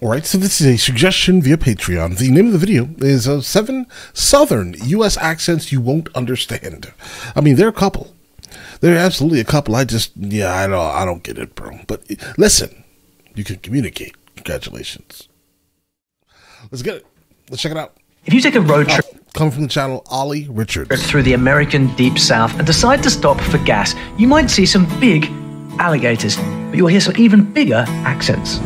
All right, so this is a suggestion via Patreon. The name of the video is 7 Southern U.S. accents you won't understand. I mean, there are a couple. There are absolutely a couple. I don't get it, bro. But listen, you can communicate. Congratulations. Let's get it. Let's check it out. If you take a road trip coming from the channel Ollie Richards through the American Deep South and decide to stop for gas, you might see some big alligators, but you'll hear some even bigger accents.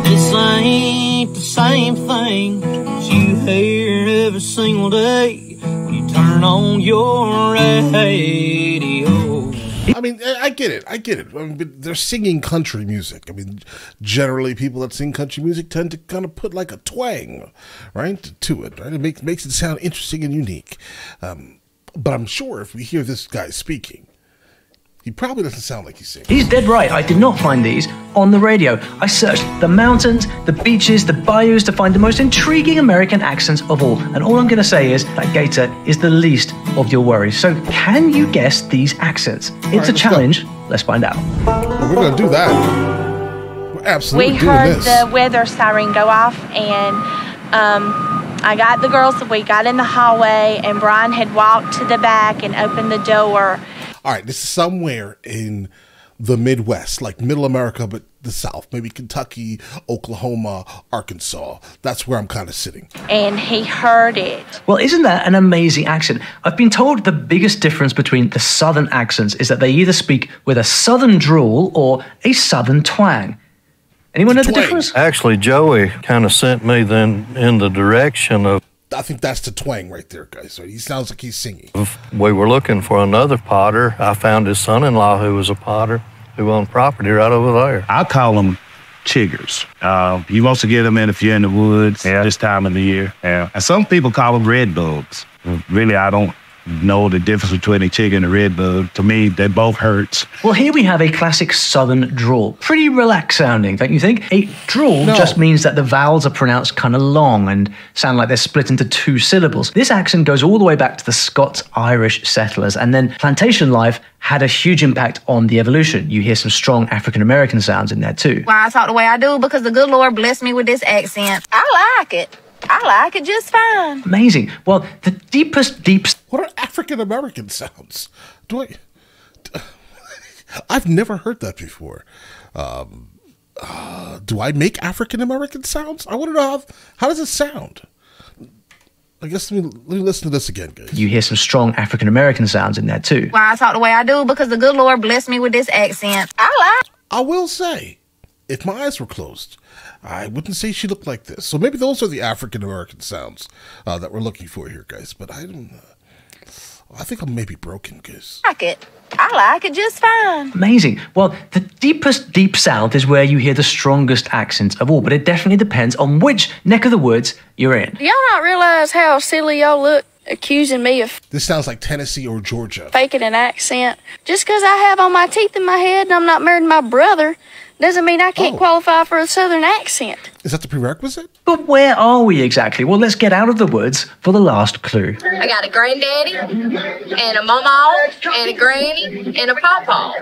This ain't the same thing that you hear every single day when you turn on your radio. I mean, I get it. I mean, but they're singing country music. I mean, generally people that sing country music tend to kind of put like a twang, right, to it. Right? It makes it sound interesting and unique. But I'm sure if we hear this guy speaking, he probably doesn't sound like he's singing. He's dead right. I did not find these on the radio. I searched the mountains, the beaches, the bayous to find the most intriguing American accents of all. And all I'm going to say is that gator is the least of your worries. So can you guess these accents? It's a challenge. Let's find out. Well, we're going to do that. We're absolutely doing this. We heard the weather siren go off, and I got the girls. We got in the hallway, and Brian had walked to the back and opened the door. All right, this is somewhere in the Midwest, like Middle America, but the South, maybe Kentucky, Oklahoma, Arkansas. That's where I'm kind of sitting. And he heard it. Well, isn't that an amazing accent? I've been told the biggest difference between the Southern accents is that they either speak with a Southern drawl or a Southern twang. Anyone know the difference? Actually, Joey kind of sent me then in the direction of... I think that's the twang right there, guys. So he sounds like he's singing. We were looking for another potter. I found his son-in-law who was a potter who owned property right over there. I call them chiggers. You mostly get them in if you're in the woods this time of the year. Yeah. And some people call them red bugs. Really, I don't know the difference between a chigger and a red bug. To me, they both hurts. Well, here we have a classic Southern drawl. Pretty relaxed sounding, don't you think? A drawl just means that the vowels are pronounced kind of long and sound like they're split into 2 syllables. This accent goes all the way back to the Scots-Irish settlers, and then plantation life had a huge impact on the evolution. You hear some strong African-American sounds in there too. Why I talk the way I do? Because the good Lord blessed me with this accent. I like it. I like it just fine. Amazing. Well, the deepest. What are African-American sounds? I've never heard that before. Do I make African-American sounds? I want to know how does it sound? I guess let me listen to this again, guys. You hear some strong African-American sounds in there too. Why I talk the way I do? Because the good Lord blessed me with this accent. I will say, if my eyes were closed, I wouldn't say she looked like this. So maybe those are the African-American sounds that we're looking for here, guys. But I don't... I think I'm maybe broken, guys. I like it just fine. Amazing. Well, the deepest deep south is where you hear the strongest accents of all, but it definitely depends on which neck of the woods you're in. Y'all not realize how silly y'all look accusing me of... This sounds like Tennessee or Georgia. ...faking an accent. Just because I have all my teeth in my head and I'm not married to my brother doesn't mean I can't qualify for a Southern accent. Is that the prerequisite? But where are we exactly? Well, let's get out of the woods for the last clue. I got a granddaddy and a mama and a granny and a pawpaw.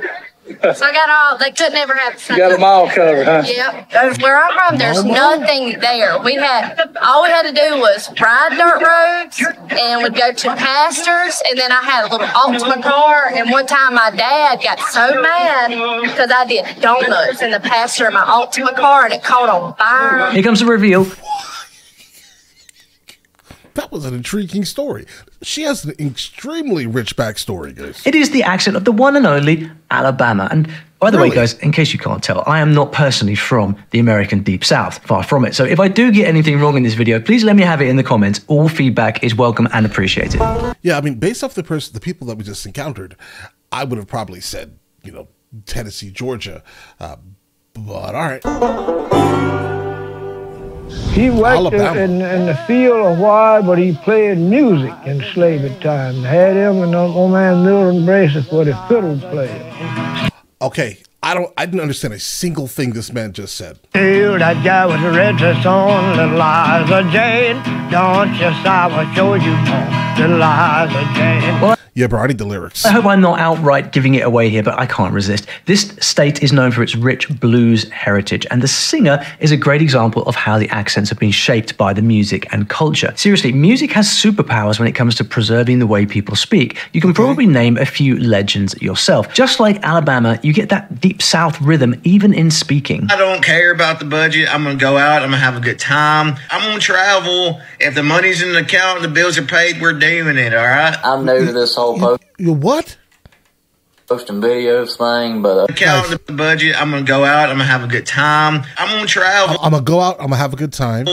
So I got all, they couldn't ever have the same. You got them all covered, huh? Yep. Where I'm from, there's nothing there. All we had to do was ride dirt roads and would go to pastures. And then I had a little Altima car. And one time my dad got so mad because I did donuts in the pasture of my Altima car and it caught on fire. Here comes the reveal. That was an intriguing story. She has an extremely rich backstory, guys. It is the accent of the one and only Alabama. And by the way, guys, in case you can't tell, I am not personally from the American Deep South. Far from it. So if I do get anything wrong in this video, please let me have it in the comments. All feedback is welcome and appreciated. Yeah, I mean, based off the people that we just encountered, I would have probably said, you know, Tennessee, Georgia. But all right. He worked in the field a while, but he played music in slavery time. Had him and old man Milton Braces for the fiddle player. Okay, I didn't understand a single thing this man just said. Hey, that guy with the red dress on, little Liza Jane. Don't you sigh, I'll show you more, little Liza Jane. Yeah, bro, I need the lyrics. I hope I'm not outright giving it away here, but I can't resist. This state is known for its rich blues heritage, and the singer is a great example of how the accents have been shaped by the music and culture. Seriously, music has superpowers when it comes to preserving the way people speak. You can probably name a few legends yourself. Just like Alabama, you get that deep South rhythm even in speaking. I don't care about the budget. I'm going to go out. I'm going to have a good time. I'm going to travel. If the money's in the account and the bills are paid, we're doing it, all right? I'm new to this whole what? Posting videos thing, but account the budget. I'm going to go out. I'm going to have a good time. I'm going to travel. I'm going to go out. I'm going to have a good time.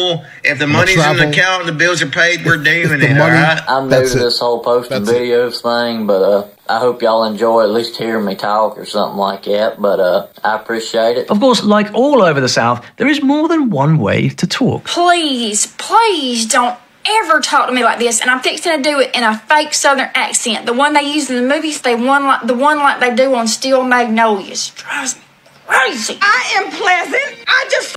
If the money's in the account and the bills are paid, we're doing it, all right? I'm new to this whole posting videos thing, but I hope y'all enjoy at least hearing me talk or something like that, but I appreciate it. Of course, like all over the South, there is more than one way to talk. Please don't ever talk to me like this, and I'm fixing to do it in a fake Southern accent. The one they use in the movies, the one like they do on Steel Magnolias. Drives me crazy. I am pleasant. I just...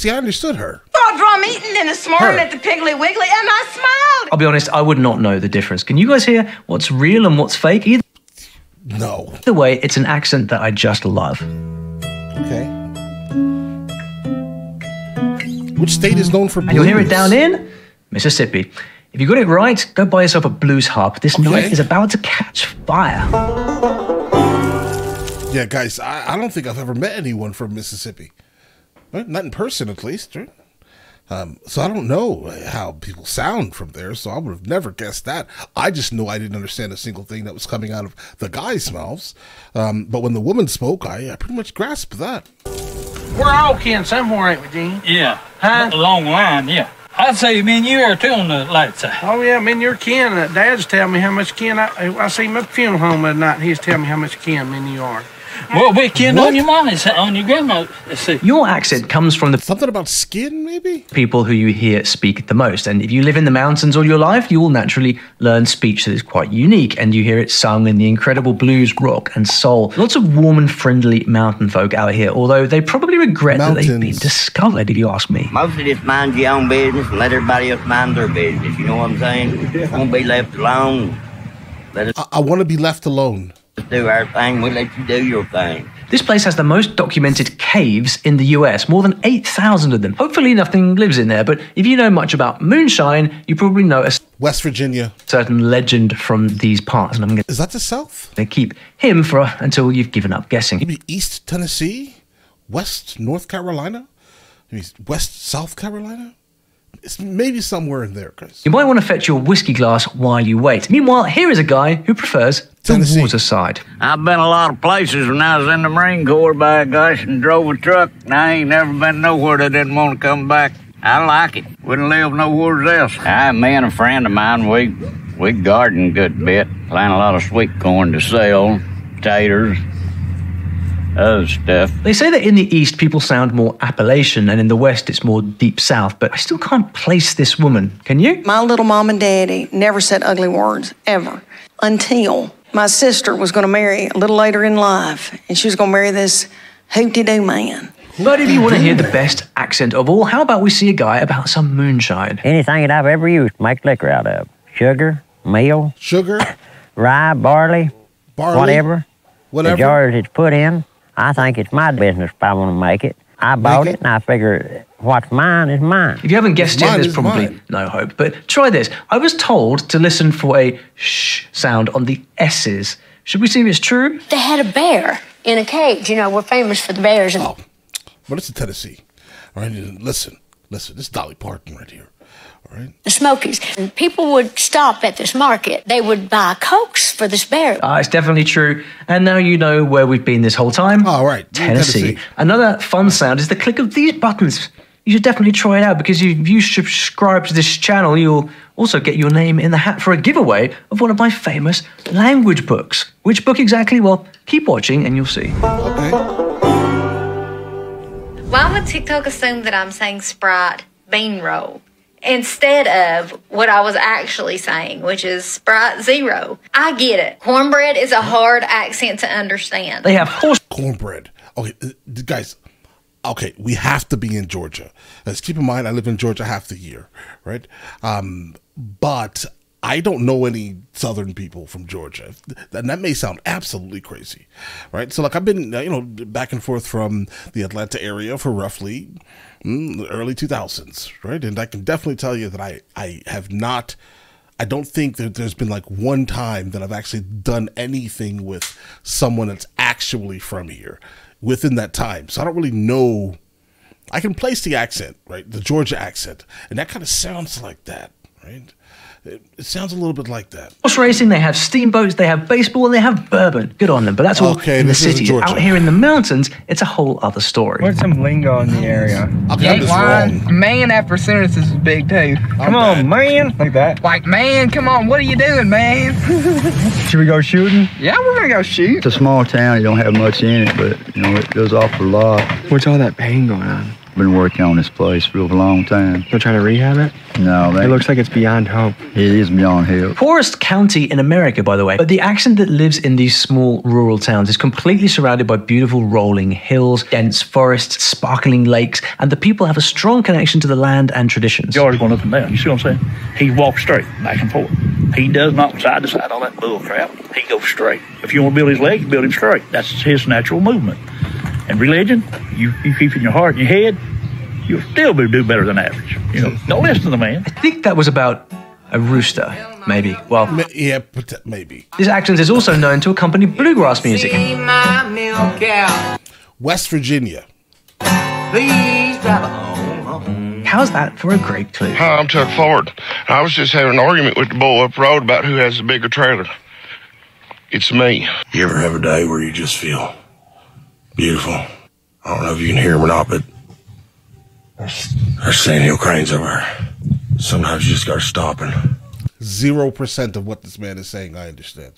See, I understood her. Saw drum eating in this morning at the Piggly Wiggly, and I smiled. I'll be honest, I would not know the difference. Can you guys hear what's real and what's fake? No. Either way, it's an accent that I just love. Okay. Which state is known for blues? And you'll hear it down in Mississippi. If you got it right, go buy yourself a blues harp. This night is about to catch fire. Yeah, guys, I don't think I've ever met anyone from Mississippi. Right? Not in person, at least. Right? So I don't know how people sound from there, so I would have never guessed that. I just knew I didn't understand a single thing that was coming out of the guy's mouths. But when the woman spoke, I pretty much grasped that. We're all kin somewhere, ain't we, Gene? Yeah. Huh? A long line, yeah. I'd say me and you are too on the light side. Oh, yeah, me and your kin. Dad's telling me how much kin I see him at the funeral home the other night, and he's telling me how much kin me and you are. Well, we kin on your mom, on your grandma. Let's see. Your accent comes from the... Something about skin, maybe? People who you hear speak the most. And if you live in the mountains all your life, you will naturally learn speech that is quite unique. And you hear it sung in the incredible blues, rock, and soul. Lots of warm and friendly mountain folk out here, although they probably regret that they've been discovered, if you ask me. Mostly just mind your own business and let everybody else mind their business. You know what I'm saying? Won't be left alone. I want to be left alone. Let's do our thing. We'll let you do your thing. This place has the most documented caves in the US, more than 8,000 of them. Hopefully nothing lives in there, but if you know much about moonshine, you probably know a West Virginia certain legend from these parts. And is that the South? They keep him for until you've given up guessing. Maybe East Tennessee, West North Carolina, maybe West South Carolina. It's maybe somewhere in there, guys. You might want to fetch your whiskey glass while you wait. Meanwhile, here is a guy who prefers the water side. I've been a lot of places when I was in the Marine Corps, by gosh, and drove a truck, and I ain't never been nowhere that didn't want to come back. I like it. Wouldn't live nowhere else. Me and a friend of mine, we garden a good bit, plant a lot of sweet corn to sell, potatoes, other stuff. They say that in the East, people sound more Appalachian, and in the West, it's more Deep South, but I still can't place this woman. Can you? My little mom and daddy never said ugly words, ever, until my sister was going to marry a little later in life, and she was going to marry this hooty-doo man. But if you want to hear the best accent of all, how about we see a guy about some moonshine? Anything that I've ever used to make liquor out of. Sugar, meal. Sugar? Rye, barley. Whatever. The jars it's put in. I think it's my business if I want to make it. I bought it, and I figure what's mine is mine. If you haven't guessed yet, there's probably no hope. But try this. I was told to listen for a sh sound on the S's. Should we see if it's true? They had a bear in a cage. You know, we're famous for the bears. Oh, but it's in Tennessee. All right, listen. This is Dolly Parton right here. All right. The Smokies. And people would stop at this market. They would buy Cokes for this bear. It's definitely true. And now you know where we've been this whole time. All right. Tennessee. Another fun sound is the click of these buttons. You should definitely try it out because if you subscribe to this channel, you'll also get your name in the hat for a giveaway of one of my famous language books. Which book exactly? Well, keep watching and you'll see. Okay. Why would TikTok assume that I'm saying Sprite bean roll instead of what I was actually saying, which is Sprite Zero? I get it. Cornbread is a hard accent to understand. They have horse cornbread. Okay, guys. Okay, we have to be in Georgia. Let's keep in mind, I live in Georgia half the year, right? But I don't know any Southern people from Georgia, and that may sound absolutely crazy, right? So, like, I've been, back and forth from the Atlanta area for roughly the early 2000s, right? And I can definitely tell you that I have not. I don't think that there's been like one time that I've actually done anything with someone that's actually from here within that time. So I don't really know. I can place the accent, right? The Georgia accent, and that kind of sounds like that, right? It sounds a little bit like that. Horse racing, they have steamboats, they have baseball, and they have bourbon. Good on them, but that's all in the city. Out here in the mountains, it's a whole other story. What's some lingo in the area? Ain't lying. Man after sentences is big too. Come on, man. Like that. Like, man, come on, what are you doing, man? Should we go shooting? Yeah, we're gonna go shoot. It's a small town, you don't have much in it, but it goes off for a lot. What's all that pain going on? Been working on this place for a long time. You're trying to rehab it? No, it looks like it's beyond hope. It is beyond help. Poorest county in America, by the way. But the accent that lives in these small rural towns is completely surrounded by beautiful rolling hills, dense forests, sparkling lakes, and the people have a strong connection to the land and traditions. George going up and down. You see what I'm saying? He walks straight, back and forth. He does not side to side, all that bull crap. He goes straight. If you want to build his legs, build him straight. That's his natural movement. And religion, you keep in your heart and your head, you'll still do better than average. Don't listen to the man. I think that was about a rooster, maybe. Well, yeah, maybe. This accent is also known to accompany bluegrass music. West Virginia. Please drive home. How's that for a great clue? Hi, I'm Chuck Ford. I was just having an argument with the boy up the road about who has the bigger trailer. It's me. You ever have a day where you just feel beautiful? I don't know if you can hear them or not, but there's sandhill cranes over there. Sometimes you just gotta stop and 0% of what this man is saying I understand.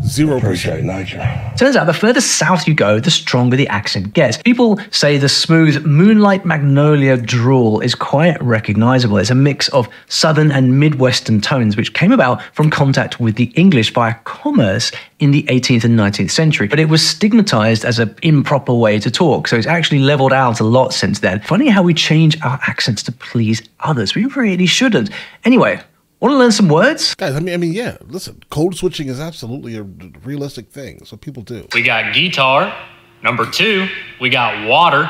0%. Appreciate nature. Turns out the further south you go, the stronger the accent gets. People say the smooth Moonlight Magnolia drawl is quite recognizable. It's a mix of southern and midwestern tones, which came about from contact with the English via commerce in the 18th and 19th century. But it was stigmatized as an improper way to talk, so it's actually leveled out a lot since then. Funny how we change our accents to please others. We really shouldn't. Anyway, want to learn some words? Guys, I mean, yeah, listen, code switching is absolutely a realistic thing. It's what people do. We got guitar. Number 2, we got water.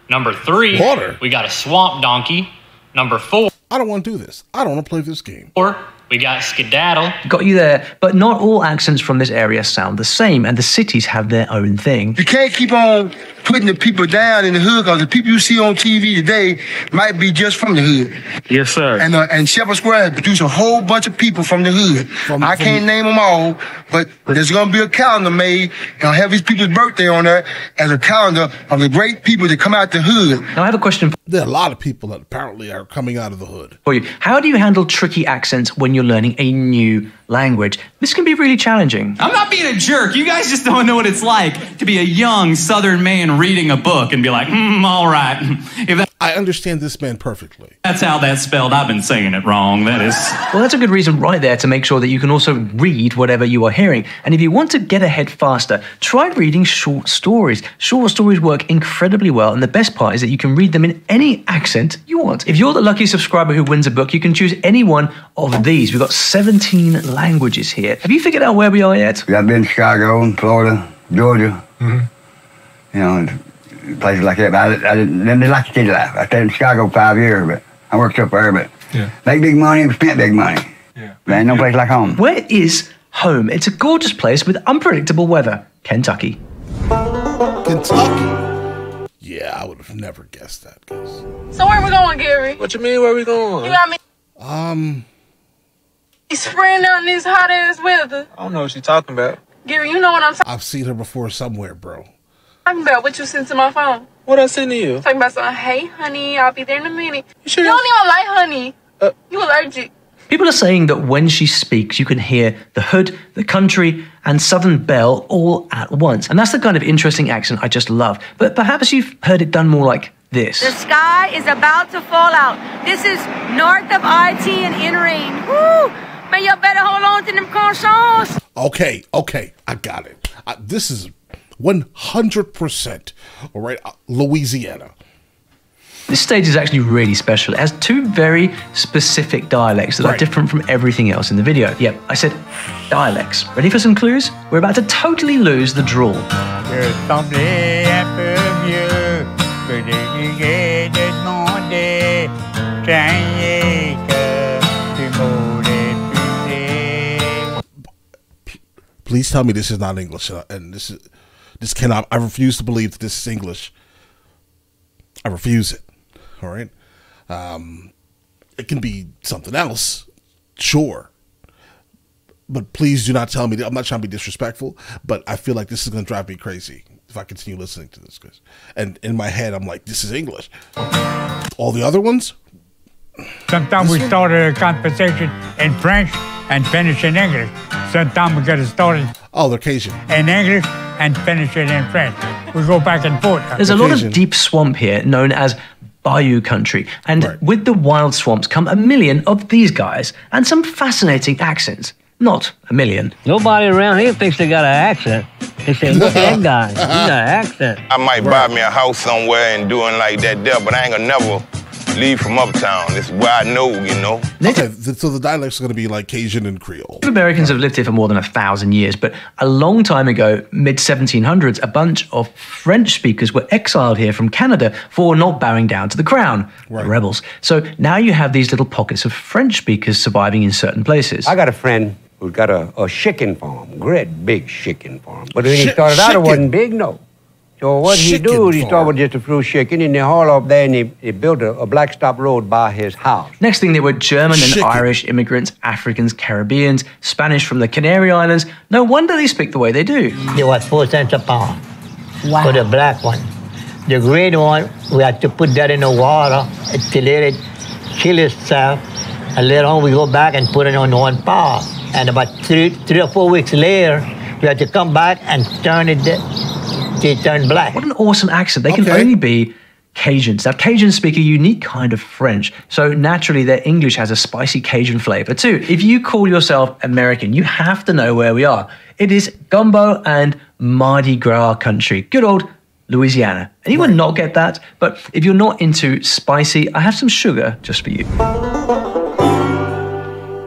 Number 3, water. We got a swamp donkey. Number 4, I don't want to do this. I don't want to play this game. We got skedaddle. Got you there, but not all accents from this area sound the same, and the cities have their own thing. You can't keep on putting the people down in the hood, because the people you see on TV today might be just from the hood. Yes, sir. And Shepherd Square has produced a whole bunch of people from the hood. I can't name them all, but there's going to be a calendar made, and I'll have these people's birthday on there as a calendar of the great people that come out the hood. Now, I have a question. There are a lot of people that apparently are coming out of the hood. For you, how do you handle tricky accents when you're learning a new language? This can be really challenging. I'm not being a jerk. You guys just don't know what it's like to be a young Southern man reading a book and be like, all right. I understand this man perfectly. That's how that's spelled. I've been saying it wrong. That is. Well, that's a good reason right there to make sure that you can also read whatever you are hearing. And if you want to get ahead faster, try reading short stories. Short stories work incredibly well, and the best part is that you can read them in any accent you want. If you're the lucky subscriber who wins a book, you can choose any one of these. We've got 17 languages here. Have you figured out where we are yet? I've been to Chicago, Florida, Georgia. Places like that. But I didn't like the city life. I stayed in Chicago 5 years, but I worked up there, but make big money and spent big money. There ain't no place like home. Where is home? It's a gorgeous place with unpredictable weather. Kentucky. Kentucky? Yeah, I would have never guessed that, guys. So where we going, Gary? What you mean, where we going? You got me spraying out in this hot ass weather. I don't know what you're talking about. Gary, you know what I'm talking I've seen her before somewhere, bro. about. What you sent to my phone. What I sent to you? Talking about something, hey, honey, I'll be there in a minute. You don't even like honey. You allergic. People are saying that when she speaks, you can hear the hood, the country, and Southern belle all at once. And that's the kind of interesting accent I just love. But perhaps you've heard it done more like this. The sky is about to fall out. This is north of IT and in rain. Woo! Man, you better hold on to them croissants. Okay, I got it. This is 100%, all right, Louisiana. This stage is actually really special. It has two very specific dialects that are different from everything else in the video. Yep, I said dialects. Ready for some clues? We're about to totally lose the drawl. Please tell me this is not English, and this cannot. I refuse to believe that this is English. I refuse it. All right, it can be something else, sure, but please do not tell me. I'm not trying to be disrespectful, but I feel like this is going to drive me crazy if I continue listening to this. And in my head, I'm like, this is English. All the other ones. Sometimes we started a conversation in French and finish in English. Sometimes we get it started. Oh, they're Cajun. In English and finish it in French. We go back and forth. There's a lot of deep swamp here known as Bayou country. And with the wild swamps come a million of these guys and some fascinating accents. Not a million. Nobody around here thinks they got an accent. They say, look at that guy. He got an accent. I might buy me a house somewhere and doing like that there, but I ain't gonna never leave from uptown. This is where I know, you know. Okay, so the dialects are going to be like Cajun and Creole. Americans have lived here for more than 1,000 years, but a long time ago, mid-1700s, a bunch of French speakers were exiled here from Canada for not bowing down to the crown, the rebels. So now you have these little pockets of French speakers surviving in certain places. I got a friend who's got a chicken farm, great big chicken farm. But when he started out, it wasn't big, no. So what he do, he started with just a few chicken, and they haul up there, and he built a black stop road by his house. Next thing, there were German and Irish immigrants, Africans, Caribbeans, Spanish from the Canary Islands. No wonder they speak the way they do. It was 4 cents a pound for the black one. The green one, we had to put that in the water to let it kill itself, and later on we go back and put it on 1 pound. And about 3 or 4 weeks later, we had to come back and turn it. They turn black. What an awesome accent. They can only be Cajuns. Now, Cajuns speak a unique kind of French, so naturally their English has a spicy Cajun flavor too. If you call yourself American, you have to know where we are. It is gumbo and Mardi Gras country. Good old Louisiana. Anyone not get that? But if you're not into spicy, I have some sugar just for you.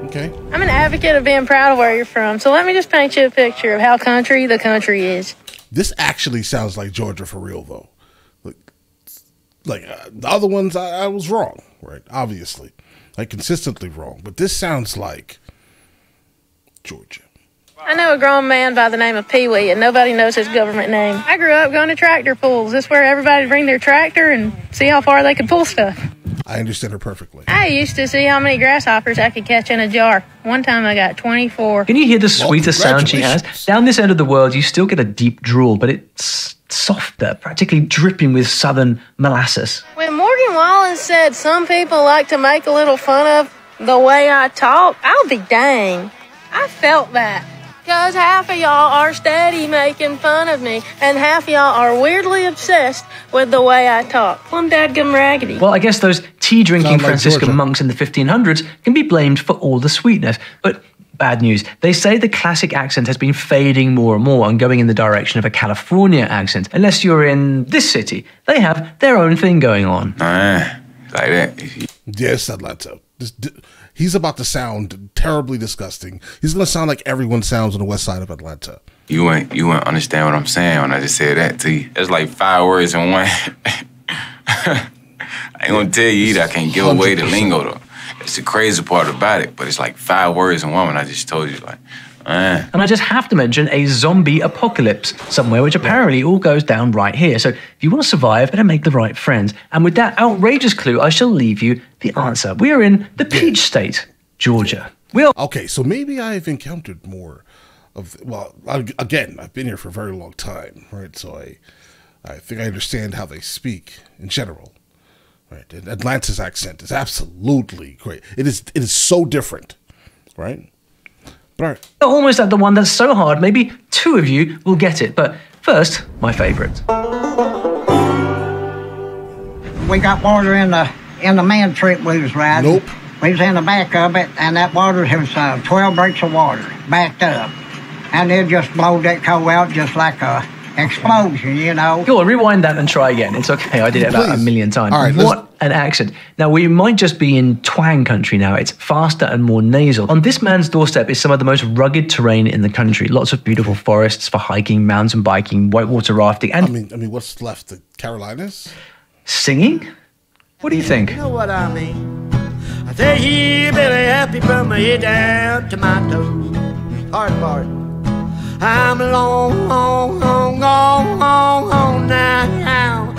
Okay. I'm an advocate of being proud of where you're from, so let me just paint you a picture of how country the country is. This actually sounds like Georgia for real, though. Like the other ones, I was wrong, right? Obviously. Like, consistently wrong. But this sounds like Georgia. I know a grown man by the name of Pee Wee, and nobody knows his government name. I grew up going to tractor pulls. That's where everybody would bring their tractor and see how far they could pull stuff. I understand her perfectly. I used to see how many grasshoppers I could catch in a jar. One time I got 24. Can you hear the sweetest sound she has? Down this end of the world, you still get a deep drawl, but it's softer, practically dripping with southern molasses. When Morgan Wallen said some people like to make a little fun of the way I talk, I'll be dang. I felt that. Because half of y'all are steady making fun of me, and half of y'all are weirdly obsessed with the way I talk. I'm dadgum raggedy. Well, I guess those tea-drinking Sound like Franciscan Georgia. monks in the 1500s can be blamed for all the sweetness. But bad news. They say the classic accent has been fading more and more and going in the direction of a California accent. Unless you're in this city, they have their own thing going on. Like that. Yes, Atlanta. He's about to sound terribly disgusting. He's going to sound like everyone sounds on the west side of Atlanta. You ain't understand what I'm saying when I just said that to you. It's like 5 words in one. I ain't gonna tell you either. I can't give away the lingo though. It's the crazy part about it, but it's like 5 words in one when I just told you like, And I just have to mention a zombie apocalypse somewhere, which apparently all goes down right here. So if you want to survive, better make the right friends. And with that outrageous clue, I shall leave you the answer. We are in the Peach State, Georgia. Okay, so maybe I've encountered more of, well, again, I've been here for a very long time, right? So I think I understand how they speak in general, right? And Atlanta's accent is absolutely great. It is so different, right? Right. Almost at the one that's so hard, maybe 2 of you will get it. But first, my favorite. We got water in the man trip we was riding. Nope. We was in the back of it, and that water was 12 breaks of water backed up. And it just blowed that coal out just like a explosion, you know. Go on, rewind that and try again. It's okay, I did it about a million times. All right, what an accent. Now, we might just be in twang country now. It's faster and more nasal. On this man's doorstep is some of the most rugged terrain in the country. Lots of beautiful forests for hiking, mountain biking, whitewater rafting, and... I mean, what's left? The Carolinas? Singing? What do you think? You know what I mean? I say he Billy happy from my head down to my toes. Hard part. I'm a long, long, long, long, long, long now.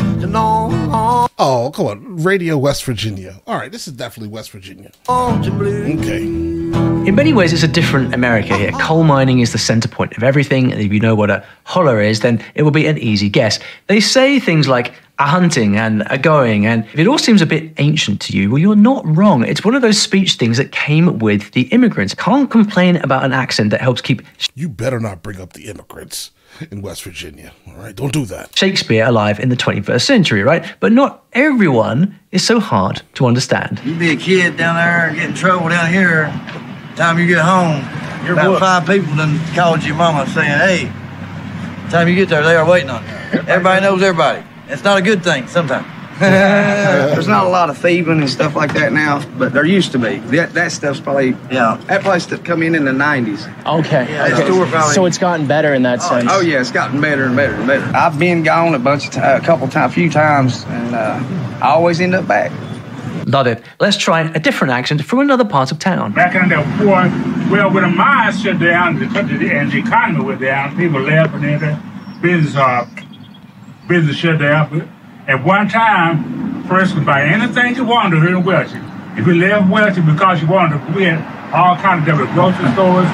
Oh, come on. Radio West Virginia. All right, this is definitely West Virginia. Okay. In many ways, it's a different America here. Coal mining is the center point of everything, and if you know what a holler is, then it will be an easy guess. They say things like a hunting and a going, and if it all seems a bit ancient to you, well, you're not wrong. It's one of those speech things that came with the immigrants. Can't complain about an accent that helps keep... You better not bring up the immigrants in West Virginia, all right? Don't do that. Shakespeare alive in the 21st century, right? But not everyone is so hard to understand. You be a kid down there and get in trouble down here. Time you get home, about 5 people done called your mama saying, hey, time you get there, they are waiting on you. Everybody knows everybody. It's not a good thing sometimes. There's not a lot of thieving and stuff like that now, but there used to be. That stuff's probably, that place that come in the 90s. Okay. Yeah, okay. So it's gotten better in that sense. Oh yeah, it's gotten better and better and better. I've been gone a few times, and I always end up back. Love it. Let's try a different accent from another part of town. Back in the war, well, when the mines shut down and the economy went down, people left and then business shut down. At one time, a person could buy anything you wanted here in Welching. If you left Welching because you wanted to, we had all kinds of different grocery stores,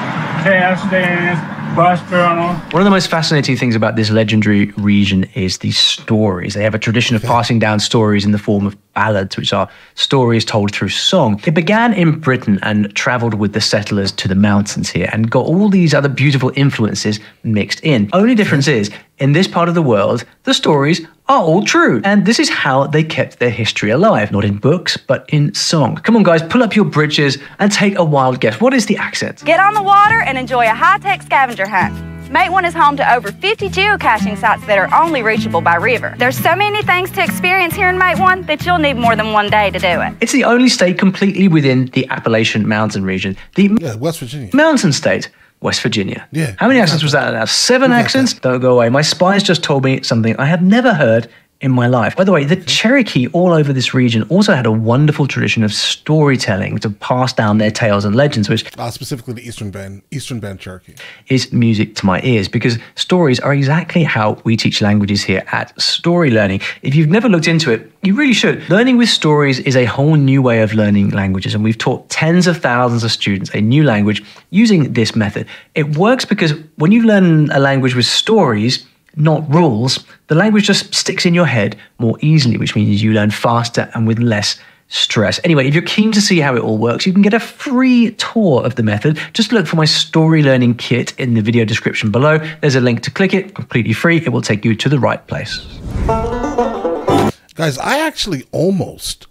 cash stands, bus terminal. One of the most fascinating things about this legendary region is the stories. They have a tradition of passing down stories in the form of ballads, which are stories told through song. It began in Britain and traveled with the settlers to the mountains here and got all these other beautiful influences mixed in. Only difference is, in this part of the world, the stories are all true. And this is how they kept their history alive. Not in books, but in song. Come on, guys, pull up your britches and take a wild guess. What is the accent? Get on the water and enjoy a high-tech scavenger hunt. Mate One is home to over 50 geocaching sites that are only reachable by river. There's so many things to experience here in Mate One that you'll need more than one day to do it. It's the only state completely within the Appalachian Mountain region. West Virginia. Mountain state. West Virginia. Yeah. How many accents was that now? 7 accents? Don't go away. My spies just told me something I have never heard in my life. By the way, the Cherokee all over this region also had a wonderful tradition of storytelling to pass down their tales and legends, which specifically the Eastern Band Cherokee is music to my ears, because stories are exactly how we teach languages here at Story Learning. If you've never looked into it, you really should. Learning with stories is a whole new way of learning languages, and we've taught tens of thousands of students a new language using this method. It works because when you learn a language with stories, not rules, the language just sticks in your head more easily, which means you learn faster and with less stress. Anyway, if you're keen to see how it all works, you can get a free tour of the method. Just look for my Story Learning Kit in the video description below. There's a link to click it, completely free. It will take you to the right place. Guys, I actually almost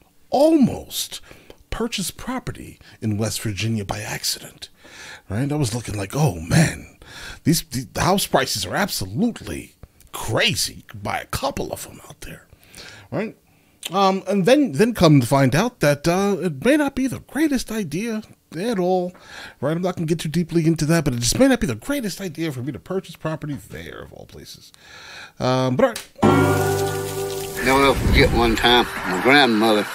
purchased property in West Virginia by accident. Right? I was looking like, oh man, the house prices are absolutely crazy. You could buy a couple of them out there, right? And then come to find out that it may not be the greatest idea at all, right? I'm not going to get too deeply into that, but it just may not be the greatest idea for me to purchase property there, of all places. But all right. Never will forget one time, my grandmother,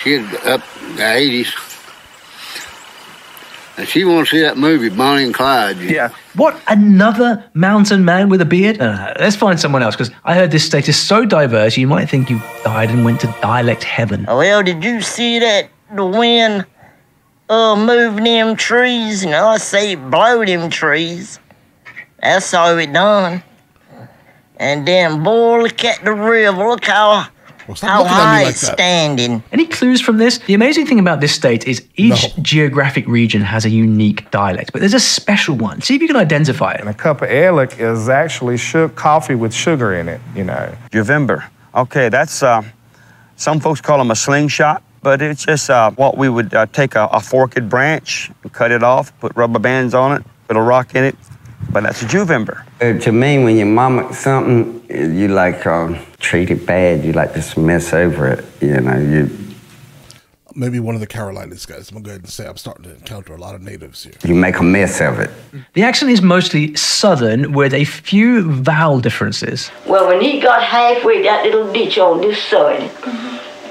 she had up in the 80s, and she wanted to see that movie, Bonnie and Clyde. Yeah. What? Another mountain man with a beard? Let's find someone else, because I heard this state is so diverse, you might think you died and went to dialect heaven. Well, did you see that the wind moved them trees? And I say it blow them trees. That's how it done. And then, boy, look at the river. Look how high it's standing. Any clues from this? The amazing thing about this state is each geographic region has a unique dialect, but there's a special one. See if you can identify it. And a cup of Ehrlich is actually coffee with sugar in it, you know. Juvember. Okay, that's, some folks call them a slingshot, but it's just what we would take a forked branch, cut it off, put rubber bands on it, put a rock in it, but that's a Juvember. To me, when your mama something, you like treat it bad. You like just mess over it. You know, you. Maybe one of the Carolinas guys. I'm going to go ahead and say I'm starting to encounter a lot of natives here. You make a mess of it. The accent is mostly Southern with a few vowel differences. Well, when he got halfway that little ditch on this side,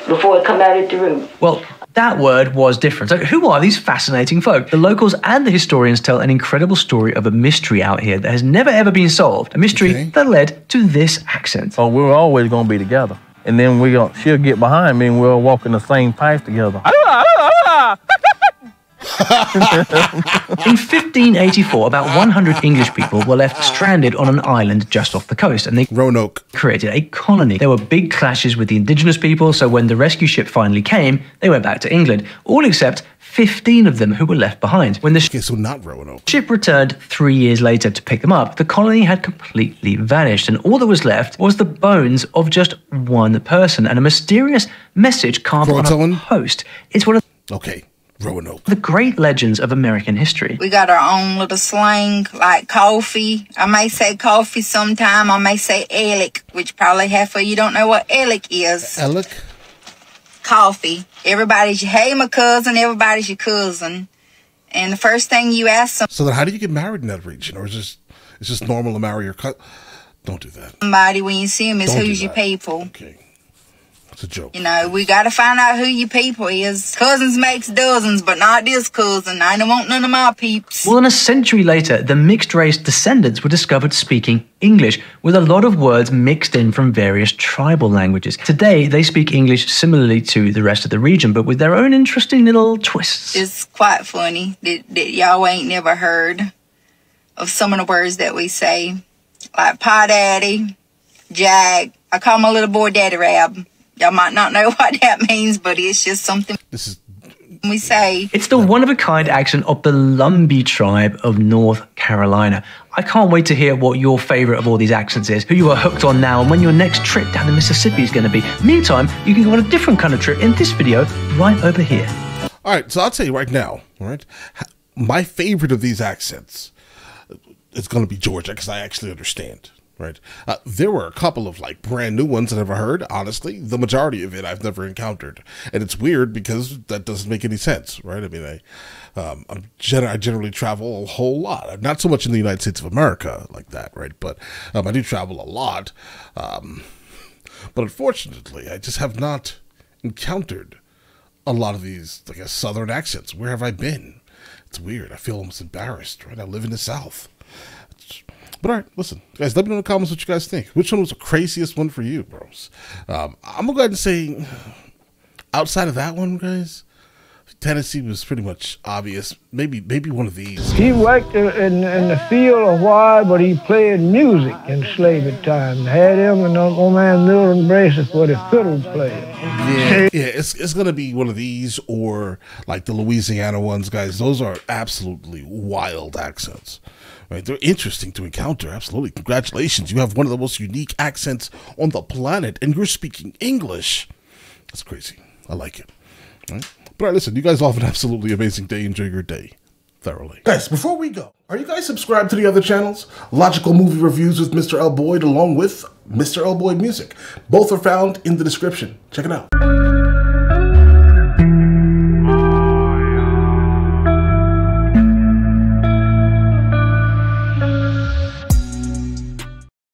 before it come out at the root. Well, that word was different. So who are these fascinating folk? The locals and the historians tell an incredible story of a mystery out here that has never ever been solved. A mystery that led to this accent. Oh, we're always going to be together. And then she'll get behind me and we'll walk in the same path together. In 1584, about 100 English people were left stranded on an island just off the coast, and they created a colony. There were big clashes with the indigenous people, so when the rescue ship finally came, they went back to England, all except 15 of them who were left behind. When the ship returned 3 years later to pick them up, the colony had completely vanished, and all that was left was the bones of just one person and a mysterious message carved on a post. It's one of the great legends of American history. We got our own little slang, like coffee. I may say coffee sometime. I may say Alec, which probably half of you don't know what Alec is. Alec? Coffee. Everybody's your, hey, my cousin, everybody's your cousin. And the first thing you ask So then how do you get married in that region? Or is it's just normal to marry your cousin? Don't do that. Somebody when you see them is who's your people. Okay. It's a joke. You know, we got to find out who your people is. Cousins makes dozens, but not this cousin. I don't want none of my peeps. Well, a century later, the mixed-race descendants were discovered speaking English, with a lot of words mixed in from various tribal languages. Today, they speak English similarly to the rest of the region, but with their own interesting little twists. It's quite funny that y'all ain't never heard of some of the words that we say. Like Pa Daddy, Jag. I call my little boy Daddy Rab. Y'all might not know what that means, but it's just something we say. It's the one-of-a-kind accent of the Lumbee tribe of North Carolina. I can't wait to hear what your favorite of all these accents is, who you are hooked on now, and when your next trip down the Mississippi is going to be. Meantime, you can go on a different kind of trip in this video right over here. All right, so I'll tell you right now, all right, my favorite of these accents is going to be Georgia, because I actually understand. Right. There were a couple of like brand new ones that I've ever heard. Honestly, the majority of it I've never encountered, and it's weird because that doesn't make any sense, right? I mean, I generally travel a whole lot. Not so much in the United States of America like that, right? But I do travel a lot. But unfortunately, I just have not encountered a lot of these, like, Southern accents. Where have I been? It's weird. I feel almost embarrassed, right? I live in the South. But all right, listen, guys, let me know in the comments what you guys think. Which one was the craziest one for you, bros? I'm going to go ahead and say, outside of that one, guys, Tennessee was pretty much obvious. Maybe one of these. He worked in the field a while, but he played music in slavery time. Had him and old man Milton Braces for the fiddle player. Yeah, it's going to be one of these or like the Louisiana ones, guys. Those are absolutely wild accents. Right, they're interesting to encounter, absolutely. Congratulations, you have one of the most unique accents on the planet, and you're speaking English. That's crazy. I like it. All right? But all right, listen, you guys all have an absolutely amazing day. Enjoy your day thoroughly. Guys, before we go, are you guys subscribed to the other channels? Logical Movie Reviews with Mr. L. Boyd, along with Mr. L. Boyd Music. Both are found in the description. Check it out.